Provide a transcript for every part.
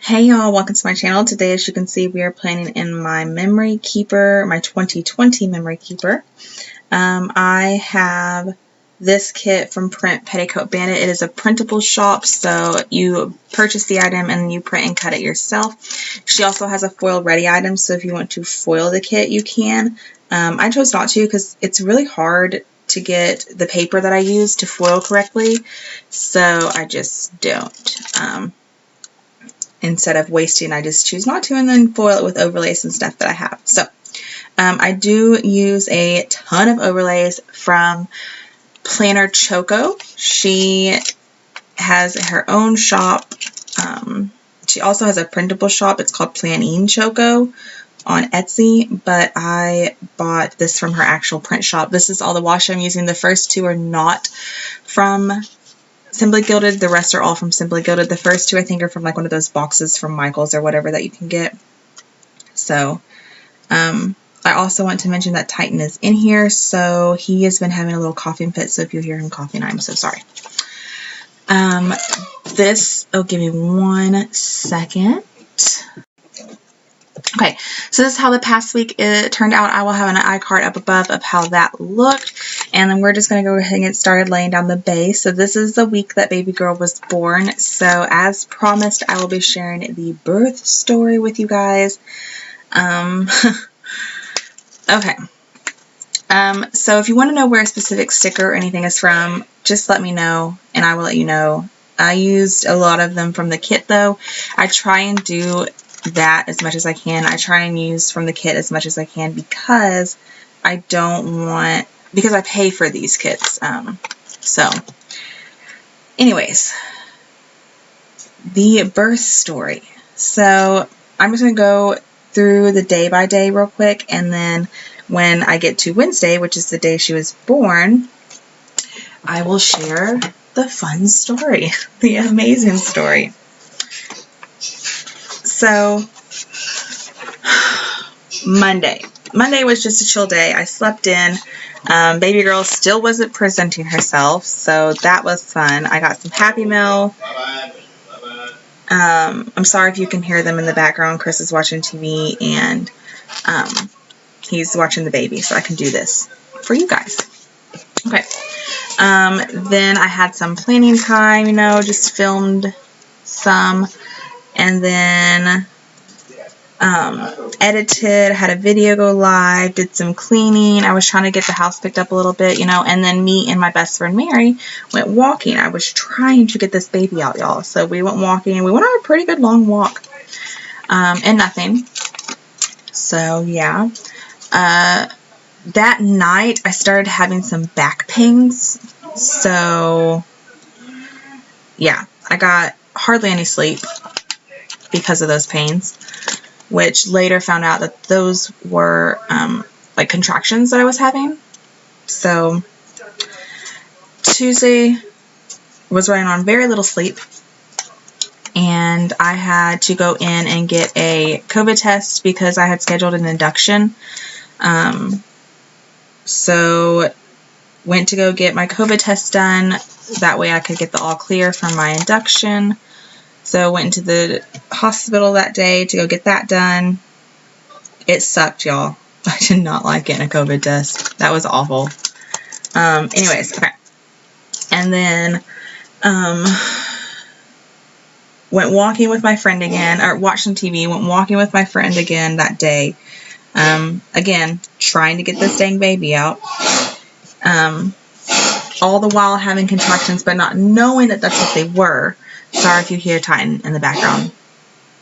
Hey y'all, welcome to my channel. Today, as you can see, we are planning in my memory keeper, my 2020 memory keeper. I have this kit from Petticoat Bandit. It is a printable shop, so you purchase the item and you print and cut it yourself. She also has a foil ready item, so if you want to foil the kit, you can. I chose not to because it's really hard to get the paper that I use to foil correctly, so I just don't. Instead of wasting, I just choose not to and then foil it with overlays and stuff that I have. So I do use a ton of overlays from Planner Choco. She has her own shop. She also has a printable shop. It's called Planning Choco on Etsy, but I bought this from her actual print shop. This is all the washi I'm using. The first two are not from Simply Gilded. The rest are all from Simply Gilded. The first two, I think, are from like one of those boxes from Michael's or whatever that you can get. So, I also want to mention that Titan is in here. So he has been having a little coughing fit. So if you hear him coughing, I'm so sorry. Give me 1 second. Okay, so this is how the past week it turned out. I will have an iCard up above of how that looked, and then we're just going to go ahead and get started laying down the base. So this is the week that baby girl was born. So as promised, I will be sharing the birth story with you guys. Okay. So if you want to know where a specific sticker or anything is from, just let me know, and I will let you know. I used a lot of them from the kit, though. I try and do that as much as I can. I try and use from the kit as much as I can because I pay for these kits. So anyways, the birth story. So I'm just going to go through the day by day real quick, and then when I get to Wednesday, which is the day she was born, I will share the fun story, the amazing story. So Monday was just a chill day. I slept in. Baby girl still wasn't presenting herself, so that was fun. I got some Happy Meal. I'm sorry if you can hear them in the background. Chris is watching TV, and he's watching the baby, so I can do this for you guys. Okay. Then I had some planning time, just filmed some, and then edited, had a video go live, did some cleaning. I was trying to get the house picked up a little bit, and then me and my best friend Mary went walking. I was trying to get this baby out, y'all. So we went walking. We went on a pretty good long walk, and nothing. So yeah. That night I started having some back pains. So yeah, I got hardly any sleep because of those pains, which later found out that those were like contractions that I was having. So Tuesday was running on very little sleep, and I had to go in and get a COVID test because I had scheduled an induction. So went to go get my COVID test done. That way I could get the all clear from my induction. So went into the hospital that day to go get that done. It sucked, y'all. I did not like getting a COVID test. That was awful. Anyways, okay. And then went walking with my friend again, or watched some TV, went walking with my friend again that day. Again, trying to get this dang baby out. All the while having contractions, but not knowing that that's what they were. Sorry if you hear Titan in the background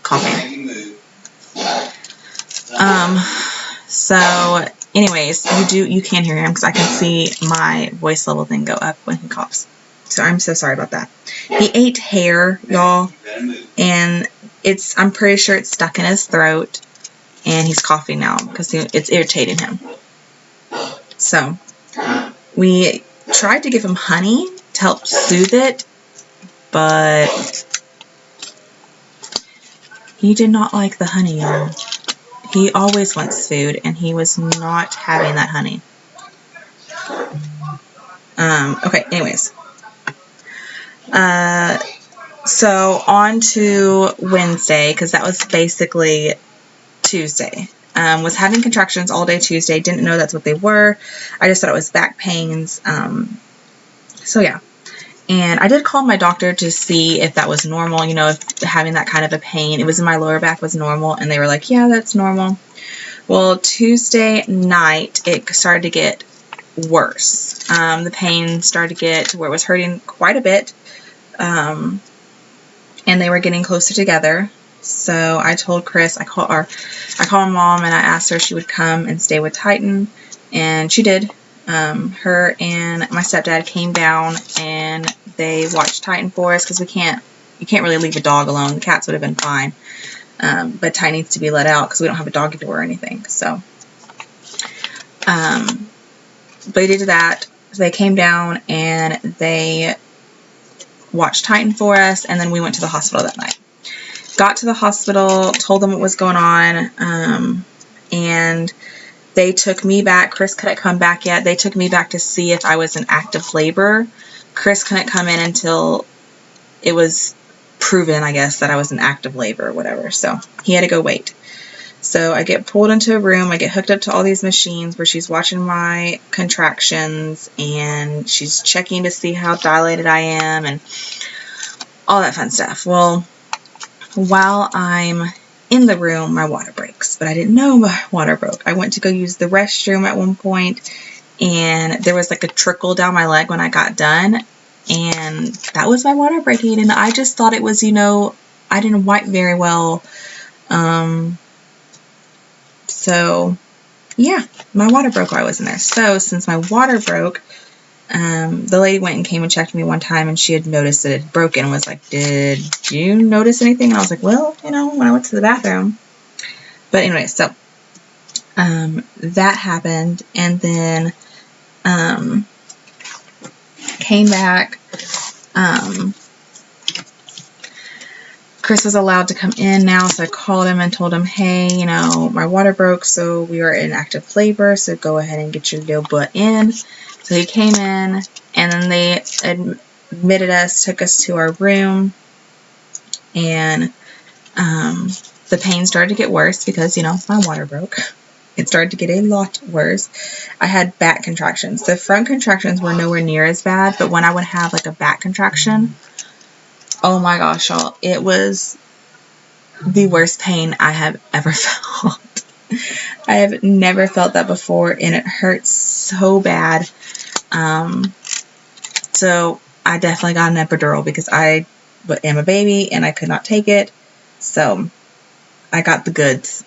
coughing. So anyways, you can hear him because I can see my voice level thing go up when he coughs. So I'm so sorry about that. He ate hair, y'all, and I'm pretty sure it's stuck in his throat, and he's coughing now because it's irritating him. So we tried to give him honey to help soothe it, but he did not like the honey, y'all. He always wants food, and he was not having that honey. Okay, anyways. So on to Wednesday, because that was basically Tuesday. Was having contractions all day Tuesday. Didn't know that's what they were. I just thought it was back pains. So yeah. And I did call my doctor to see if that was normal, you know, if having that kind of a pain. It was in my lower back was normal. And they were like, yeah, that's normal. Well, Tuesday night, it started to get worse. The pain started to get to where it was hurting quite a bit. And they were getting closer together. So I told Chris, I called Mom and I asked her if she would come and stay with Titan, and she did. Her and my stepdad came down and they watched Titan for us, because you can't really leave a dog alone. The cats would have been fine, but Titan needs to be let out because we don't have a doggy door or anything. So, they did that. So they came down and they watched Titan for us, and then we went to the hospital that night. Got to the hospital, told them what was going on, and they took me back. Chris couldn't come back yet. They took me back to see if I was in active labor. Chris couldn't come in until it was proven, I guess, that I was in active labor or whatever. So he had to go wait. So I get pulled into a room. I get hooked up to all these machines where she's watching my contractions and she's checking to see how dilated I am and all that fun stuff. Well, while I'm in the room, my water breaks, but I didn't know my water broke. I went to go use the restroom at one point, and there was like a trickle down my leg when I got done, and that was my water breaking, and I just thought it was, you know, I didn't wipe very well. So yeah, my water broke while I was in there. So since my water broke, the lady went and came and checked me one time, and she had noticed that it had broken and was like, did you notice anything? And I was like, well, you know, when I went to the bathroom. But anyway, so that happened, and then came back. Chris was allowed to come in now, so I called him and told him, hey, you know, my water broke, so we are in active labor, so go ahead and get your little butt in. So he came in, and then they admitted us, took us to our room, and the pain started to get worse because, you know, my water broke. It started to get a lot worse. I had back contractions. The front contractions were nowhere near as bad, but when I would have like a back contraction, oh my gosh, y'all, it was the worst pain I have ever felt. I have never felt that before, and it hurts so bad. So I definitely got an epidural because I am a baby and I could not take it. So I got the goods.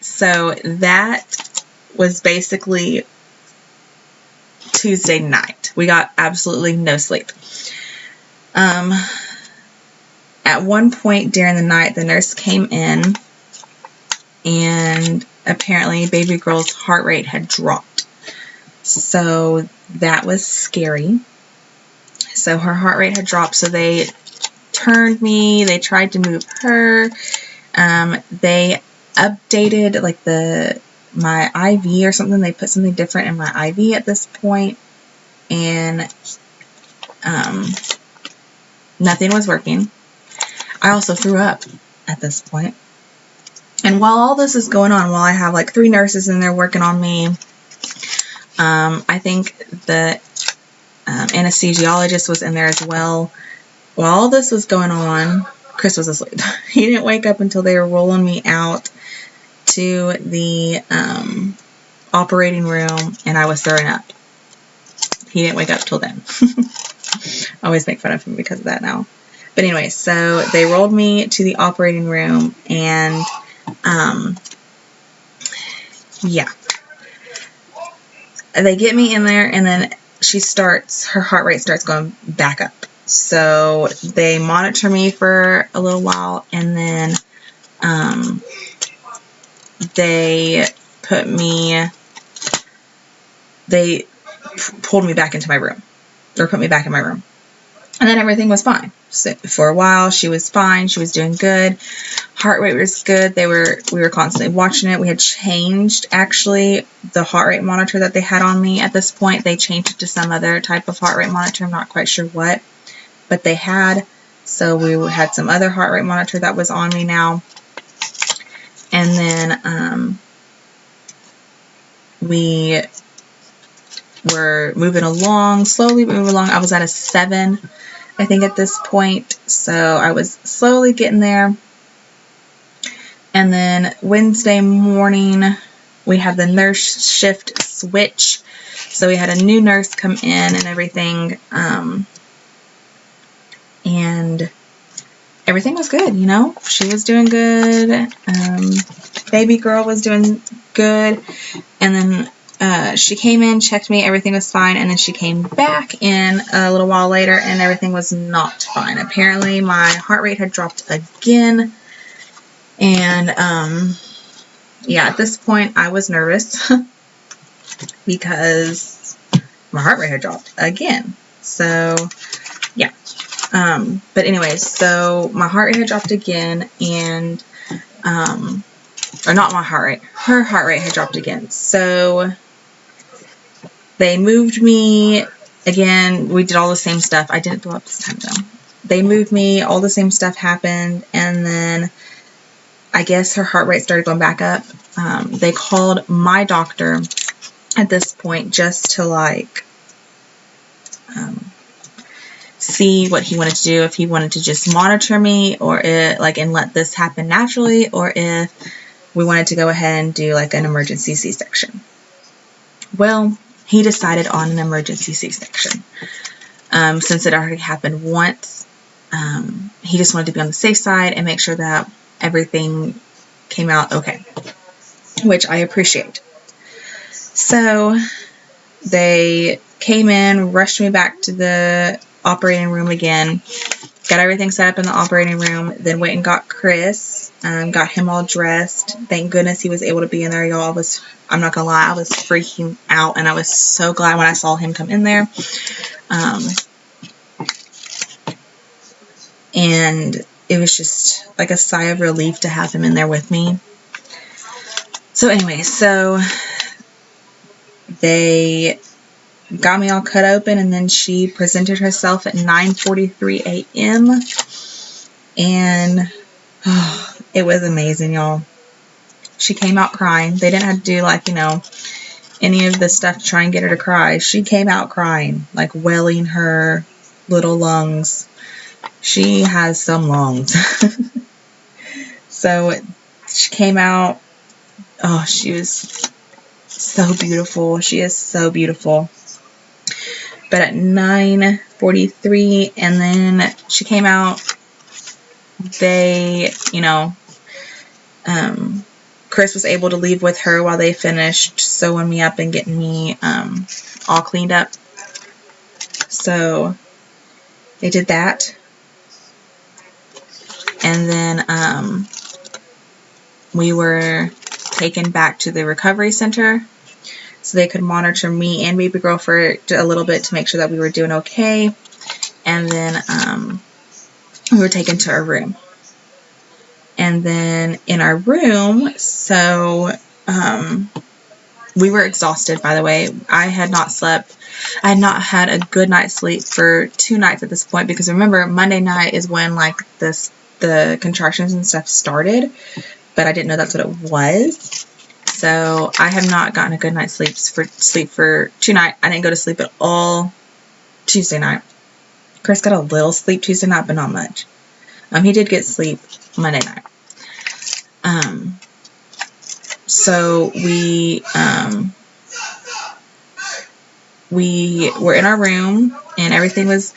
So that was basically Tuesday night. We got absolutely no sleep. At one point during the night, the nurse came in, and apparently baby girl's heart rate had dropped. So that was scary. So her heart rate had dropped, so they turned me, they tried to move her. They updated like my IV or something. They put something different in my IV at this point, and nothing was working. I also threw up at this point. And while all this is going on, while I have like 3 nurses in there working on me, I think the anesthesiologist was in there as well. While all this was going on, Chris was asleep. He didn't wake up until they were rolling me out to the operating room, and I was throwing up. He didn't wake up till then. I always make fun of him because of that now. But anyway, so they rolled me to the operating room, and yeah. They get me in there, and then her heart rate starts going back up. So they monitor me for a little while, and then they pulled me back into my room, or put me back in my room. And then everything was fine. So for a while, she was fine. She was doing good. Heart rate was good. We were constantly watching it. We had changed, actually, the heart rate monitor that they had on me at this point. They changed it to some other type of heart rate monitor. I'm not quite sure what, but they had. So we had some other heart rate monitor that was on me now. And then we were moving along, slowly moving along. I was at a 7, I think, at this point. So I was slowly getting there. And then Wednesday morning, we had the nurse shift switch. So we had a new nurse come in and everything. And everything was good, you know. She was doing good. Baby girl was doing good. And then she came in, checked me, everything was fine. And then she came back in a little while later and everything was not fine. Apparently my heart rate had dropped again. And yeah, at this point I was nervous because my heart rate had dropped again. So yeah. But anyways, so my heart rate had dropped again, and or not my heart rate, her heart rate had dropped again. So they moved me again. We did all the same stuff. I didn't throw up this time though. They moved me, all the same stuff happened, and then I guess her heart rate started going back up. They called my doctor at this point just to like see what he wanted to do, if he wanted to just monitor me or and let this happen naturally, or if we wanted to go ahead and do like an emergency C-section. Well, he decided on an emergency C-section. Since it already happened once, he just wanted to be on the safe side and make sure that everything came out okay, which I appreciate. So they came in, rushed me back to the operating room again, got everything set up in the operating room, then went and got Chris, got him all dressed. Thank goodness he was able to be in there, y'all. I'm not gonna lie, I was freaking out, and I was so glad when I saw him come in there. And it was just like a sigh of relief to have him in there with me. So anyway, so they got me all cut open, and then she presented herself at 9:43 a.m. and it was amazing, y'all. She came out crying. They didn't have to do like, you know, any of the stuff to try and get her to cry. She came out crying, like welling her little lungs. She has some lungs. So she came out. Oh, she was so beautiful. She is so beautiful. But at 9:43, and then she came out, they, you know, Chris was able to leave with her while they finished sewing me up and getting me all cleaned up. So they did that. And then we were taken back to the recovery center so they could monitor me and baby girl for a little bit to make sure that we were doing okay. And then we were taken to our room. And then in our room, so we were exhausted, by the way. I had not slept. I had not had a good night's sleep for 2 nights at this point, because remember, Monday night is when like the contractions and stuff started, but I didn't know that's what it was. So I have not gotten a good night's sleep for 2 nights. I didn't go to sleep at all Tuesday night. Chris got a little sleep Tuesday night, but not much. He did get sleep Monday night. So we were in our room and everything was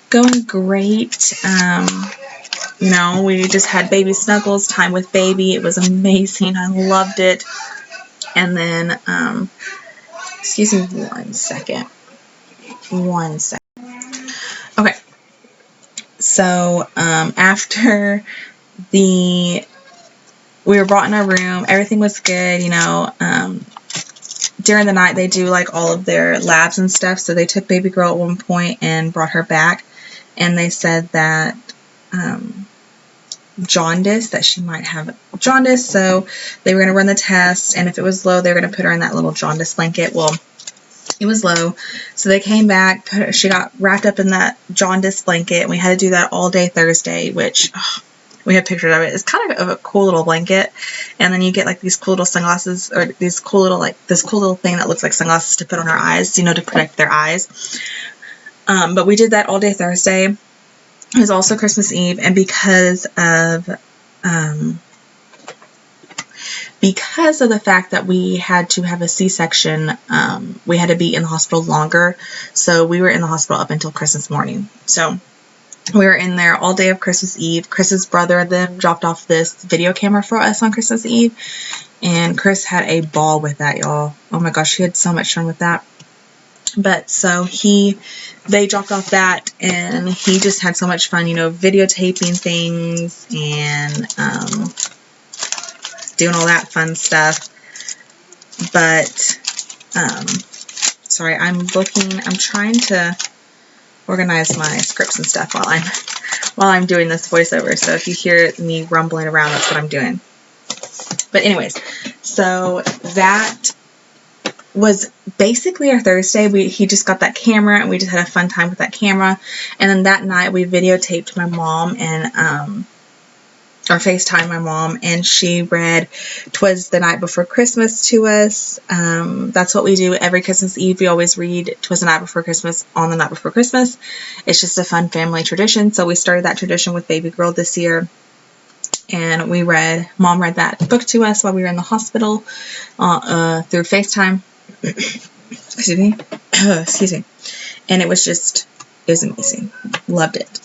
going great. You know, we just had baby snuggles, time with baby. It was amazing. I loved it. And then, excuse me 1 second. 1 second. Okay. So, after we were brought in our room, everything was good, you know. During the night, they do like all of their labs and stuff. So they took baby girl at one point and brought her back. and they said that jaundice, that she might have jaundice, so they were going to run the test, and if it was low, they were going to put her in that little jaundice blanket. Well, it was low, so they came back, she got wrapped up in that jaundice blanket, and we had to do that all day Thursday, which, we have pictures of it. It's kind of a cool little blanket, and then you get like these cool little sunglasses, or these cool little, like, this cool little thing that looks like sunglasses to put on our eyes, you know, to protect their eyes. But we did that all day Thursday. It was also Christmas Eve, and because of the fact that we had to have a C-section, we had to be in the hospital longer, so we were in the hospital up until Christmas morning. So we were in there all day of Christmas Eve. Chris's brother then dropped off this video camera for us on Christmas Eve, and Chris had a ball with that, y'all. Oh my gosh, he had so much fun with that. But so they dropped off that, and he just had so much fun, you know, videotaping things and doing all that fun stuff. But sorry, I'm trying to organize my scripts and stuff while I'm doing this voiceover. So if you hear me rumbling around, that's what I'm doing. But anyways, so that was basically our Thursday. He just got that camera, and we just had a fun time with that camera. And then that night we videotaped my mom and or FaceTime my mom, and she read "'Twas the Night Before Christmas" to us. That's what we do every Christmas Eve. We always read "'Twas the Night Before Christmas" on the night before Christmas. It's just a fun family tradition. So we started that tradition with baby girl this year, and Mom read that book to us while we were in the hospital through FaceTime. Excuse me. Excuse me. And it was amazing. Loved it.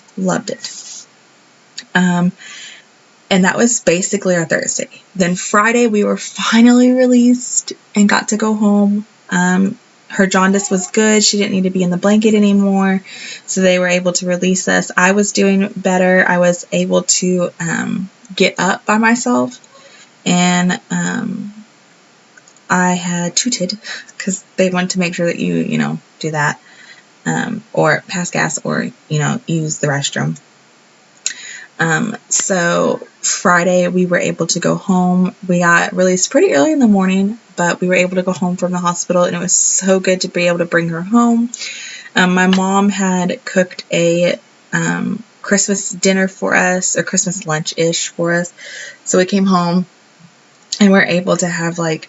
And that was basically our Thursday. Then Friday, we were finally released and got to go home. Her jaundice was good. She didn't need to be in the blanket anymore. So they were able to release us. I was doing better. I was able to get up by myself. And I had tooted because they wanted to make sure that you do that. Or pass gas or, use the restroom. So Friday we were able to go home. We got released pretty early in the morning, but we were able to go home from the hospital, and it was so good to be able to bring her home. My mom had cooked a Christmas dinner for us, or Christmas lunch-ish for us. So we came home and we're able to have like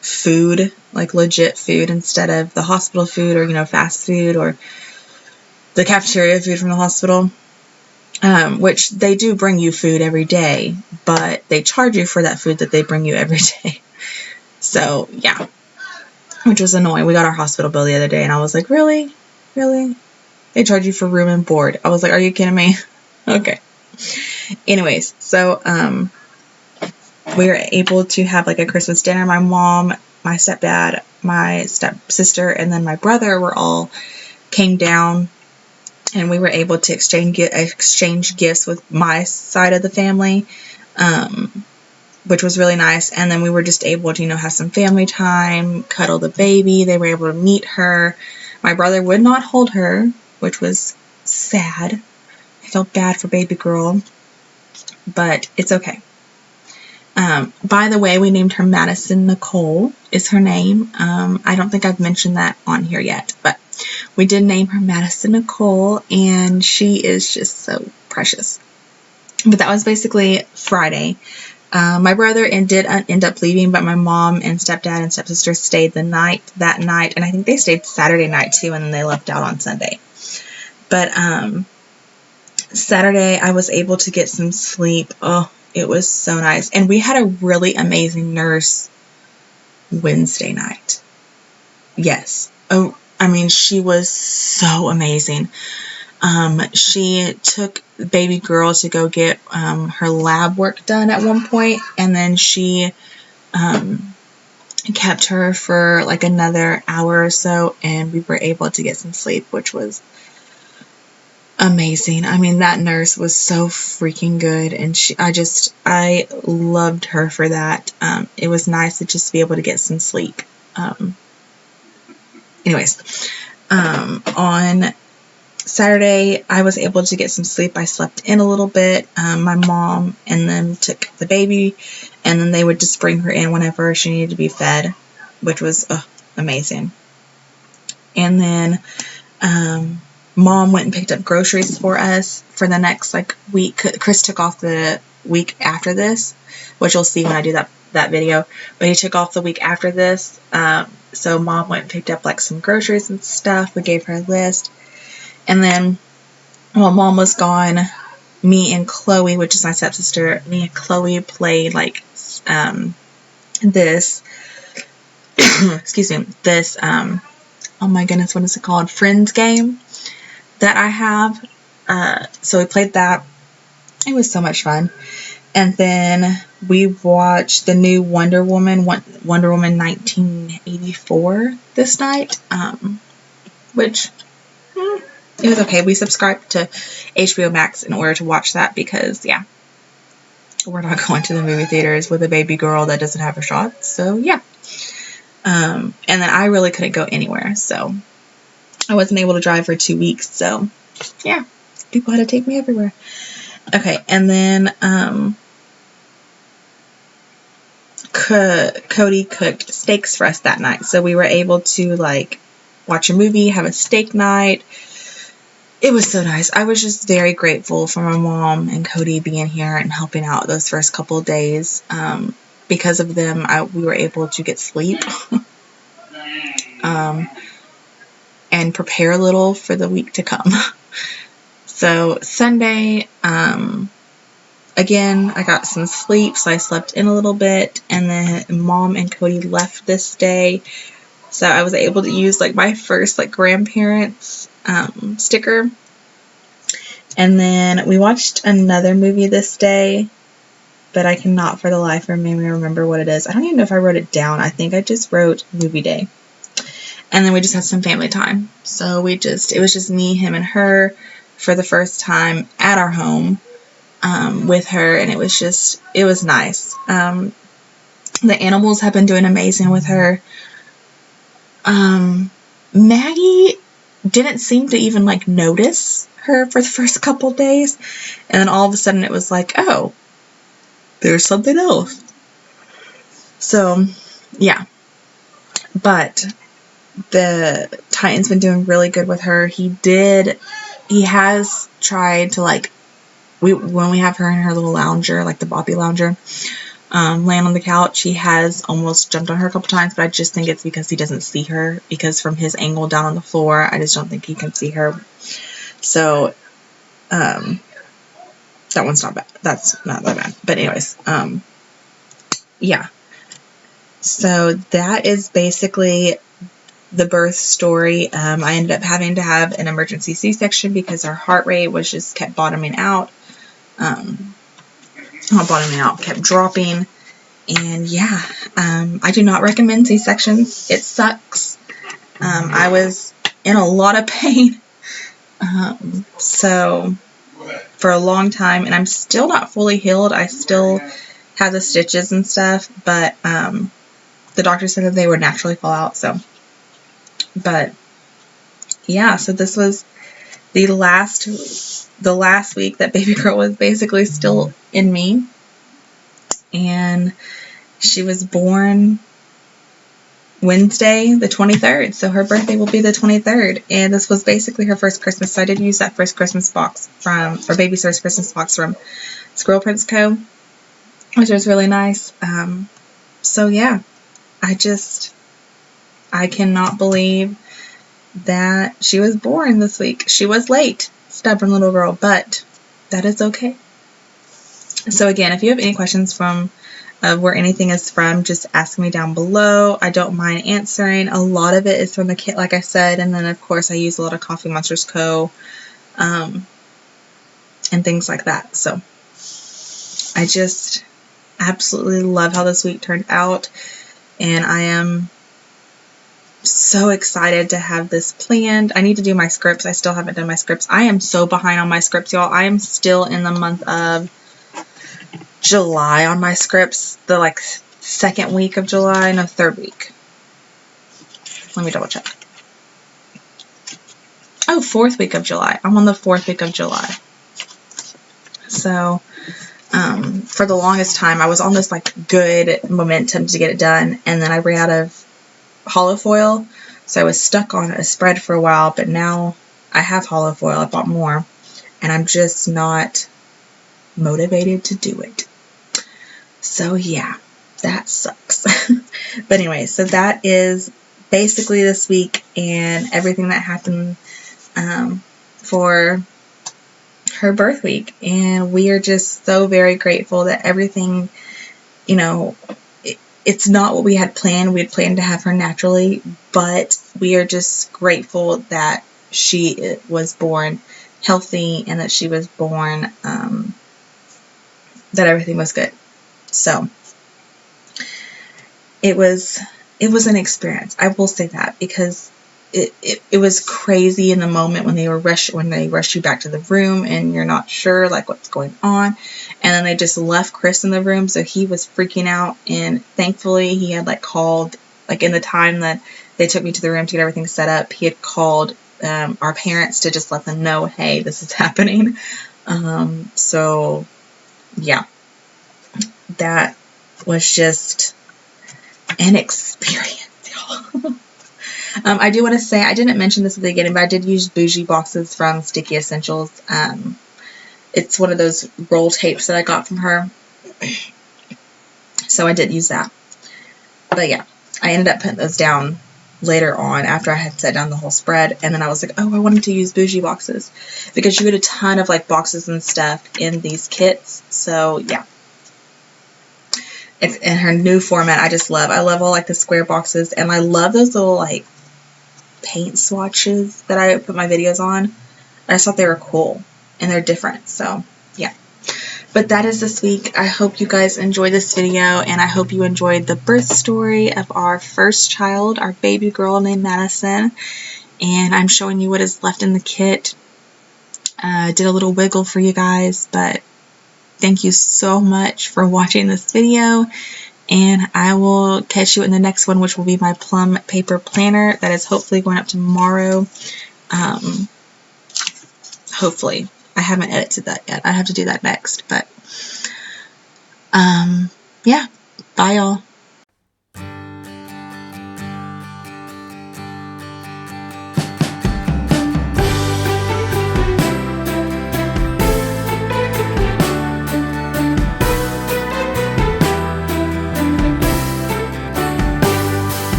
food, like legit food, instead of the hospital food or, fast food or the cafeteria food from the hospital. Which they do bring you food every day, but they charge you for that food that they bring you every day. So, yeah, which was annoying. We got our hospital bill the other day, and I was like, really? Really? They charge you for room and board. I was like, are you kidding me? Okay. Anyways, so we were able to have like a Christmas dinner. My mom, my stepdad, my stepsister, and then my brother all came down. And we were able to exchange gifts with my side of the family, which was really nice. And then we were just able to, have some family time, cuddle the baby. They were able to meet her. My brother would not hold her, which was sad. I felt bad for baby girl, but it's okay. By the way, we named her Madison Nicole is her name. I don't think I've mentioned that on here yet, but we did name her Madison Nicole, and she is just so precious. But that was basically Friday. My brother did end up leaving, but my mom and stepdad and stepsister stayed that night, and I think they stayed Saturday night too, and then they left out on Sunday. But Saturday, I was able to get some sleep. Oh, it was so nice. And we had a really amazing nurse Wednesday night. Yes. Oh, she was so amazing. She took baby girl to go get her lab work done at one point, and then she kept her for like another hour or so, and we were able to get some sleep, which was amazing. That nurse was so freaking good, and I loved her for that. It was nice to just be able to get some sleep. Anyways, on Saturday, I was able to get some sleep. I slept in a little bit. My mom and them took the baby, and then they would just bring her in whenever she needed to be fed, which was amazing. And then Mom went and picked up groceries for us for the next week. Chris took off the week after this, which you'll see when I do that video. But he took off the week after this. So Mom went and picked up some groceries and stuff. We gave her a list. And then while Mom was gone, me and Chloe, which is my stepsister, me and Chloe played this excuse me, this oh my goodness, what is it called? Friends game that I have. So we played that. It was so much fun. And then we watched the new Wonder Woman 1984 this night, which it was okay. We subscribed to HBO Max in order to watch that because, yeah, we're not going to the movie theaters with a baby girl that doesn't have her shot. So, yeah. And then I really couldn't go anywhere. So, I wasn't able to drive for 2 weeks. So, yeah, people had to take me everywhere. Okay, and then Cody cooked steaks for us that night. So, we were able to, watch a movie, have a steak night. It was so nice. I was just very grateful for my mom and Cody being here and helping out those first couple of days. Because of them, we were able to get sleep and prepare a little for the week to come. So Sunday, again, I got some sleep, so I slept in a little bit, and then Mom and Cody left this day. So I was able to use my first grandparents sticker. And then we watched another movie this day, but I cannot for the life of me remember what it is. I don't even know if I wrote it down. I think I just wrote movie day. And then we just had some family time. So it was just me, him, and her for the first time at our home with her. And it was nice. The animals have been doing amazing with her. Maggie didn't seem to even notice her for the first couple days, and then all of a sudden it was oh, there's something else. So yeah, but the Titan's been doing really good with her. He has tried to when we have her in her little lounger, the Boppy lounger, laying on the couch, he has almost jumped on her a couple times, but I just think it's because he doesn't see her, because from his angle down on the floor, I just don't think he can see her. So, that one's not bad. That's not that bad. But anyways, yeah. So that is basically the birth story. I ended up having to have an emergency C-section because our heart rate was just kept bottoming out. Not bottoming out, kept dropping. And yeah, I do not recommend C-sections. It sucks. I was in a lot of pain. So for a long time, and I'm still not fully healed. I still have the stitches and stuff, but the doctor said that they would naturally fall out. So, but yeah, so this was the last week that baby girl was basically still in me, and she was born Wednesday, the 23rd, so her birthday will be the 23rd, and this was basically her first Christmas. So I did use that first Christmas box baby's first Christmas box from Squirrel Prince Co., which was really nice. So yeah, I cannot believe that she was born this week. She was late, stubborn little girl, but that is okay. So again, if you have any questions from where anything is from, just ask me down below. I don't mind answering. A lot of it is from the kit, like I said, and then of course I use a lot of Coffee Monsters Co. And things like that. So I just absolutely love how this week turned out, and I am so excited to have this planned. I need to do my scripts. I still haven't done my scripts. I am so behind on my scripts, y'all. I am still in the month of July on my scripts, the second week of July, no, third week. Let me double check. Oh no, 4th week of July. I'm on the 4th week of July. So, for the longest time, I was on this like good momentum to get it done, and then I ran out of hollow foil, so I was stuck on a spread for a while, but now I have hollow foil. I bought more, and I'm just not motivated to do it. So yeah, that sucks. But anyway, so that is basically this week and everything that happened for her birth week, and we are just so very grateful that everything, you know, it's not what we had planned. We had planned to have her naturally, but we are just grateful that she was born healthy and that she was born, that everything was good. So it was an experience. I will say that, because it was crazy in the moment when they rushed you back to the room and you're not sure like what's going on, and then they just left Chris in the room, so he was freaking out, and thankfully he had like called, like in the time that they took me to the room to get everything set up, he had called our parents to just let them know, hey, this is happening. So yeah, that was just an experience, y'all. I do want to say, I didn't mention this at the beginning, but I did use bougie boxes from Sticky Essentials. It's one of those roll tapes that I got from her, so I did use that. But yeah, I ended up putting those down later on after I had set down the whole spread, and then I was like, oh, I wanted to use bougie boxes, because you get a ton of like boxes and stuff in these kits. So yeah, it's in her new format. I love all like the square boxes, and I love those little like paint swatches that I put my videos on. I just thought they were cool, and they're different. So yeah, but that is this week. I hope you guys enjoyed this video, and I hope you enjoyed the birth story of our first child, our baby girl named Madison. And I'm showing you what is left in the kit. I did a little wiggle for you guys, but thank you so much for watching this video, and I will catch you in the next one, which will be my plum paper planner that is hopefully going up tomorrow. Hopefully. I haven't edited that yet. I have to do that next, but yeah, bye y'all.